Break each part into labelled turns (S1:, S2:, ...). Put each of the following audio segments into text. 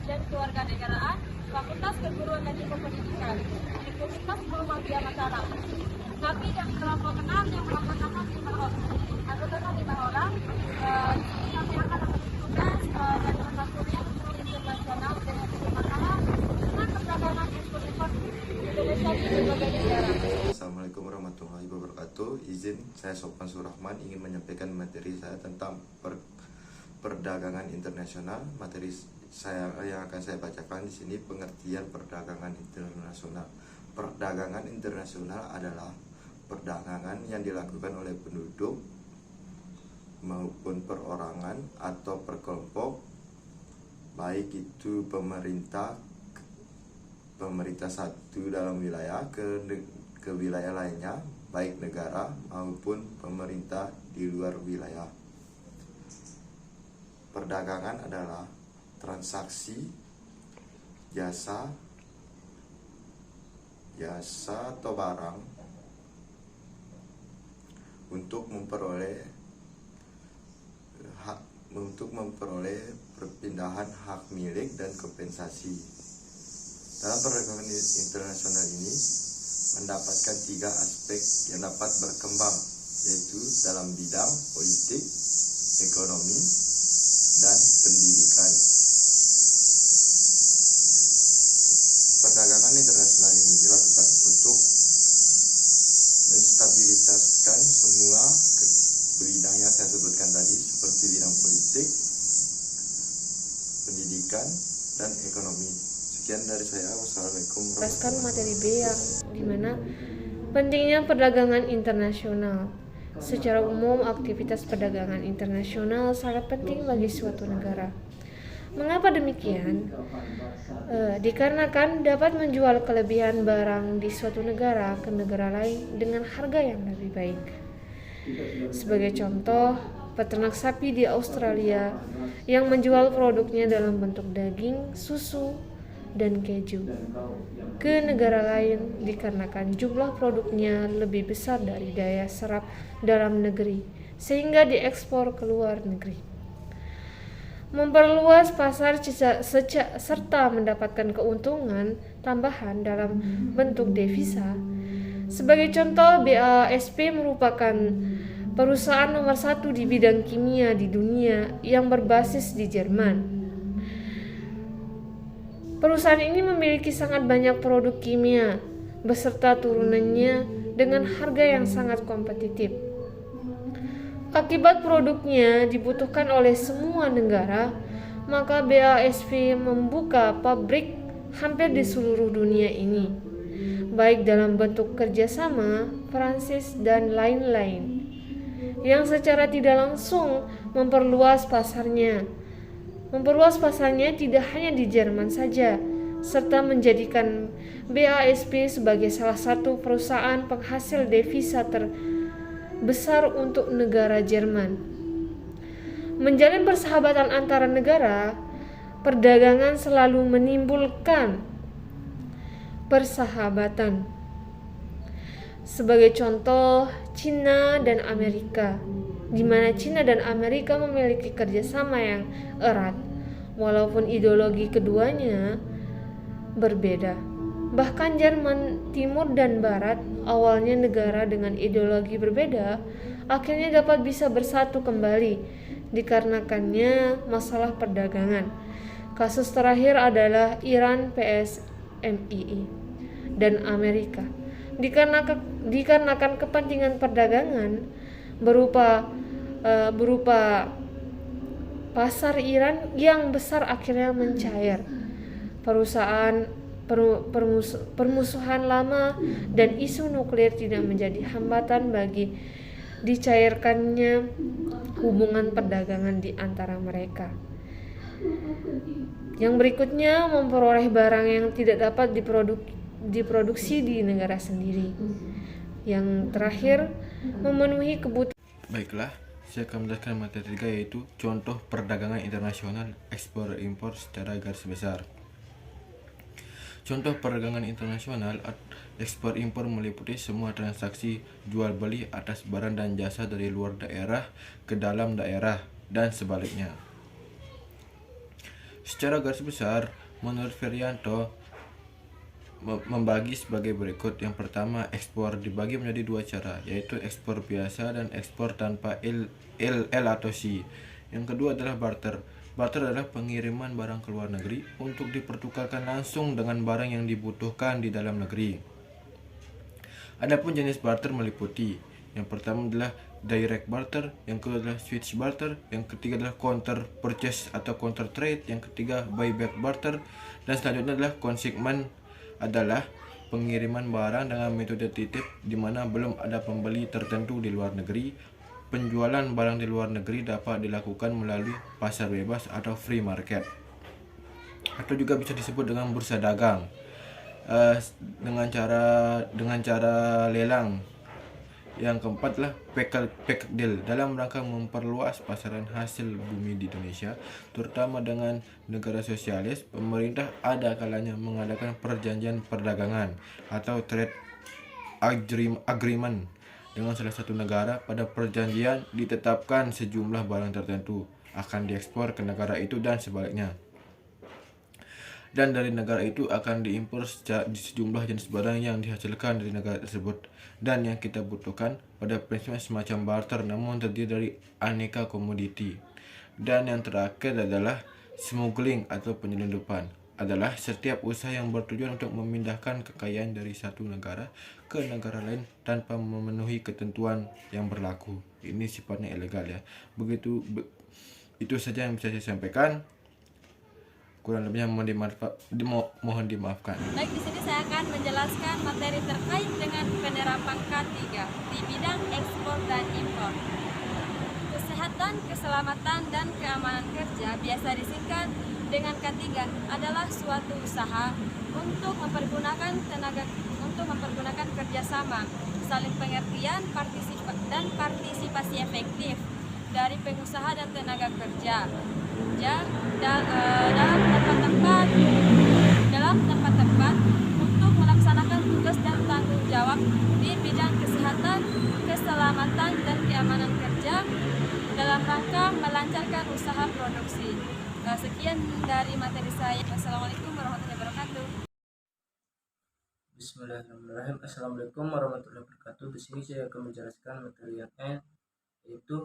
S1: dan Kewarganegaraan, Fakultas Keguruan dan Ilmu Pendidikan, Universitas Muhammadiyah Mataram. Kami yang kelompok 6 yang beranggotakan 5 orang. Anggotanya 5 orang. Kami akan tugas dan mata kuliah internasional dengan masalah tentang perdagangan ekspor impor Indonesia di berbagai negara.
S2: Assalamualaikum warahmatullahi wabarakatuh. Izin saya Sofwan Surahman ingin menyampaikan materi saya tentang perdagangan internasional. Materi saya yang akan saya bacakan di sini pengertian perdagangan internasional. Perdagangan internasional adalah perdagangan yang dilakukan oleh penduduk maupun perorangan atau perkelompok, baik itu pemerintah satu dalam wilayah ke wilayah lainnya, baik negara maupun pemerintah di luar wilayah. Perdagangan adalah transaksi jasa atau barang untuk memperoleh perpindahan hak milik dan kompensasi. Dalam perdagangan internasional ini mendapatkan 3 aspek yang dapat berkembang, yaitu dalam bidang politik, ekonomi, dan pendidikan. Perdagangan internasional ini dilakukan untuk menstabilitaskan semua bidang yang saya sebutkan tadi, seperti bidang politik, pendidikan, dan ekonomi. Sekian dari saya. Wassalamualaikum warahmatullahi wabarakatuh.
S3: Materi B yang dimana pentingnya perdagangan internasional. Secara umum, aktivitas perdagangan internasional sangat penting bagi suatu negara. Mengapa demikian? Dikarenakan dapat menjual kelebihan barang di suatu negara ke negara lain dengan harga yang lebih baik. Sebagai contoh, peternak sapi di Australia yang menjual produknya dalam bentuk daging, susu, dan keju ke negara lain dikarenakan jumlah produknya lebih besar dari daya serap dalam negeri, sehingga diekspor ke luar negeri. Memperluas pasar serta mendapatkan keuntungan tambahan dalam bentuk devisa. Sebagai contoh, BASF merupakan perusahaan nomor 1 di bidang kimia di dunia yang berbasis di Jerman. Perusahaan ini memiliki sangat banyak produk kimia beserta turunannya dengan harga yang sangat kompetitif. Akibat produknya dibutuhkan oleh semua negara, maka BASF membuka pabrik hampir di seluruh dunia ini, baik dalam bentuk kerjasama, franchise, dan lain-lain, yang secara tidak langsung memperluas pasarnya. Memperluas pasarnya tidak hanya di Jerman saja, serta menjadikan BASF sebagai salah satu perusahaan penghasil devisa terbesar untuk negara Jerman. Menjalin persahabatan antara negara, perdagangan selalu menimbulkan persahabatan. Sebagai contoh, Cina dan Amerika, di mana Cina dan Amerika memiliki kerjasama yang erat, walaupun ideologi keduanya berbeda. Bahkan Jerman Timur dan Barat, awalnya negara dengan ideologi berbeda, akhirnya dapat bisa bersatu kembali dikarenakannya masalah perdagangan. Kasus terakhir adalah Iran vs MII dan Amerika. Dikarenakan kepentingan perdagangan berupa pasar Iran yang besar akhirnya mencair. Permusuhan lama dan isu nuklir tidak menjadi hambatan bagi dicairkannya hubungan perdagangan di antara mereka. Yang berikutnya, memperoleh barang yang tidak dapat diproduksi di negara sendiri. Yang terakhir, memenuhi kebutuhan.
S4: Baiklah, saya akan menjelaskan materi 3, yaitu contoh perdagangan internasional ekspor impor secara garis besar. Contoh perdagangan internasional ekspor impor meliputi semua transaksi jual beli atas barang dan jasa dari luar daerah ke dalam daerah dan sebaliknya. Secara garis besar, menurut Ferianto, membagi sebagai berikut. Yang pertama, ekspor dibagi menjadi dua cara, yaitu ekspor biasa dan ekspor tanpa L atau C. Yang kedua adalah barter. Barter adalah pengiriman barang ke luar negeri untuk dipertukarkan langsung dengan barang yang dibutuhkan di dalam negeri. Adapun jenis barter meliputi, yang pertama adalah direct barter, yang kedua adalah switch barter, yang ketiga adalah counter purchase atau counter trade, yang ketiga buyback barter, dan selanjutnya adalah consignment, adalah pengiriman barang dengan metode titip di mana belum ada pembeli tertentu di luar negeri. Penjualan barang di luar negeri dapat dilakukan melalui pasar bebas atau free market, atau juga bisa disebut dengan bursa dagang, dengan cara lelang. Yang keempat adalah package deal, dalam rangka memperluas pasaran hasil bumi di Indonesia, terutama dengan negara sosialis. Pemerintah ada kalanya mengadakan perjanjian perdagangan atau trade agreement dengan salah satu negara. Pada perjanjian ditetapkan sejumlah barang tertentu akan diekspor ke negara itu dan sebaliknya, dan dari negara itu akan diimpor sejumlah jenis barang yang dihasilkan dari negara tersebut dan yang kita butuhkan. Pada prinsipnya semacam barter, namun terdiri dari aneka komoditi. Dan yang terakhir adalah smuggling atau penyelundupan, adalah setiap usaha yang bertujuan untuk memindahkan kekayaan dari satu negara ke negara lain tanpa memenuhi ketentuan yang berlaku. Ini sifatnya ilegal ya. Itu saja yang bisa saya sampaikan. Kurang lebihnya mohon dimaafkan.
S1: Baik, di sini saya akan menjelaskan materi terkait dengan penerapan K3 di bidang ekspor dan impor. Kesehatan, keselamatan, dan keamanan kerja, biasa disingkat dengan K3, adalah suatu usaha untuk mempergunakan kerjasama, saling pengertian, dan partisipasi efektif dari pengusaha dan tenaga kerja dalam tempat-tempat untuk melaksanakan tugas dan tanggung jawab di bidang kesehatan, keselamatan, dan keamanan kerja dalam rangka melancarkan usaha produksi. Sekian dari materi saya. Wassalamualaikum warahmatullahi wabarakatuh.
S5: Bismillahirrahmanirrahim. Assalamualaikum warahmatullahi wabarakatuh. Di sini saya akan menjelaskan materi yang yaitu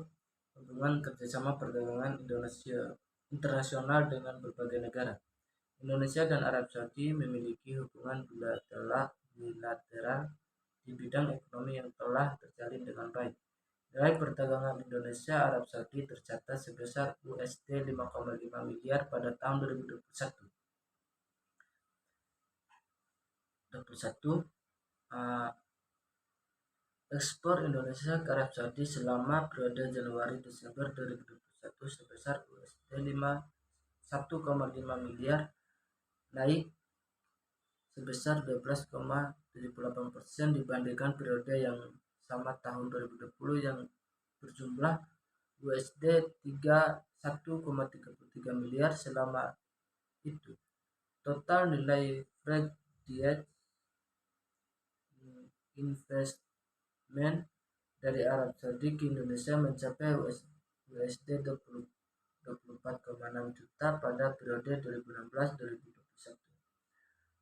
S5: hubungan kerjasama perdagangan Indonesia internasional dengan berbagai negara. Indonesia dan Arab Saudi memiliki hubungan bilateral di bidang ekonomi yang telah terjalin dengan baik. Nilai perdagangan Indonesia Arab Saudi tercatat sebesar USD 5,5 miliar pada tahun 2021. Ekspor Indonesia ke Arab Saudi selama periode Januari-Desember 2021 sebesar USD 1,5 miliar, naik sebesar 12,78% dibandingkan periode yang sama tahun 2020 yang berjumlah USD 1,33 miliar. Selama itu, total nilai free trade investment dari Arab Saudi ke Indonesia mencapai USD 24,6 juta pada periode 2016-2021.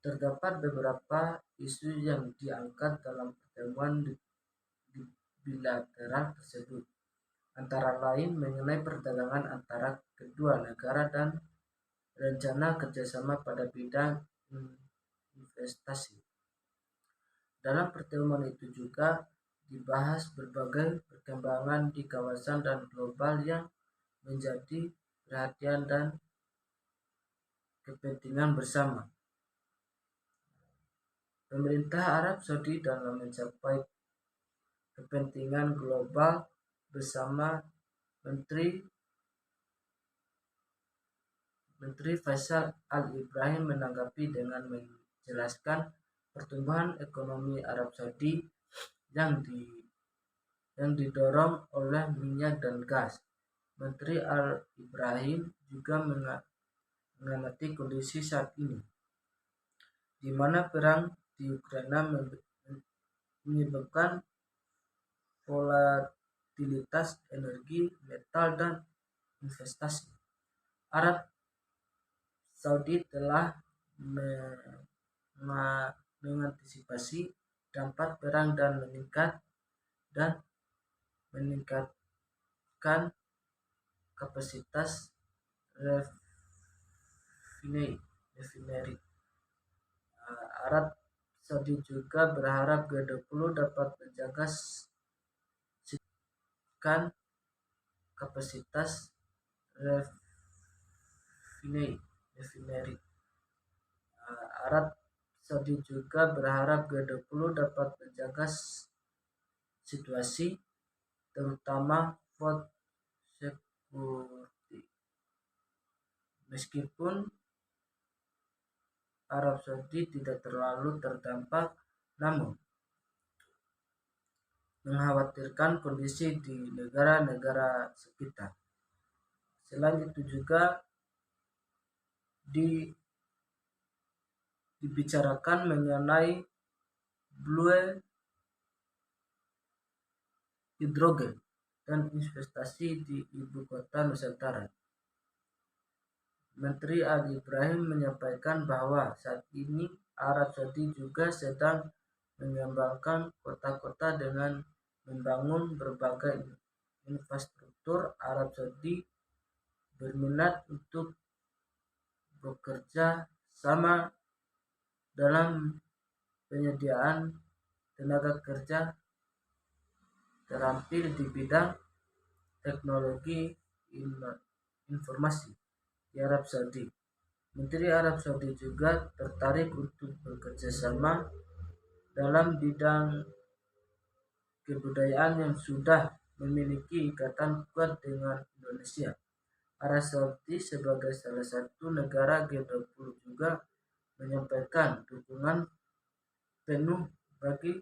S5: Terdapat beberapa isu yang diangkat dalam pertemuan bilateral tersebut, antara lain mengenai perdagangan antara kedua negara dan rencana kerjasama pada bidang investasi. Dalam pertemuan itu juga dibahas berbagai perkembangan di kawasan dan global yang menjadi perhatian dan kepentingan bersama. Pemerintah Arab Saudi dalam mencapai kepentingan global bersama Menteri Faisal Al-Ibrahim menanggapi dengan menjelaskan pertumbuhan ekonomi Arab Saudi yang didorong oleh minyak dan gas. Menteri Al-Ibrahim juga mengamati kondisi saat ini, di mana perang di Ukraina menyebabkan volatilitas energi, metal, dan investasi. Arab Saudi telah mengantisipasi dampak perang dan meningkatkan kapasitas refinery. Arab Saudi juga berharap G20 dapat menjaga kapasitas refinery. Arab Saudi juga berharap G20 dapat menjaga situasi, terutama food security. Meskipun Arab Saudi tidak terlalu terdampak, namun mengkhawatirkan kondisi di negara-negara sekitar. Selain itu juga dibicarakan mengenai blue hydrogen dan investasi di ibu kota Nusantara. Menteri Ali Ibrahim menyampaikan bahwa saat ini Arab Saudi juga sedang mengembangkan kota-kota dengan membangun berbagai infrastruktur. Arab Saudi berminat untuk bekerja sama dalam penyediaan tenaga kerja terampil di bidang teknologi informasi di Arab Saudi. Menteri Arab Saudi juga tertarik untuk bekerja sama dalam bidang kebudayaan yang sudah memiliki ikatan kuat dengan Indonesia. Arab Saudi sebagai salah satu negara G20 juga menyampaikan dukungan penuh bagi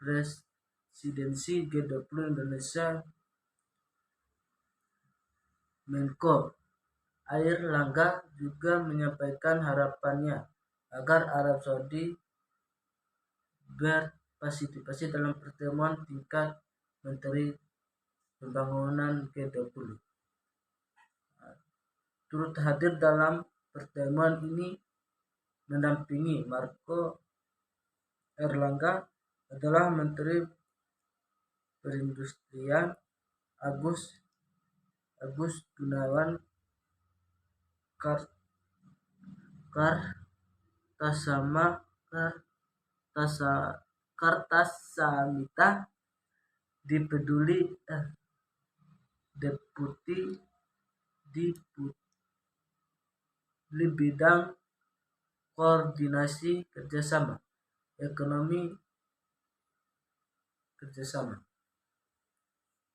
S5: presidensi G20 Indonesia. Menko Airlangga juga menyampaikan harapannya agar Arab Saudi berpartisipasi dalam pertemuan tingkat Menteri Pembangunan G20. Turut hadir dalam pertemuan ini mendampingi Marco Airlangga adalah Menteri Perindustrian Agus Gunawan Kartasamita, Deputi di bidang koordinasi kerjasama ekonomi kerjasama.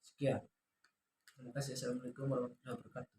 S5: Sekian. Terima kasih. Assalamualaikum warahmatullahi wabarakatuh.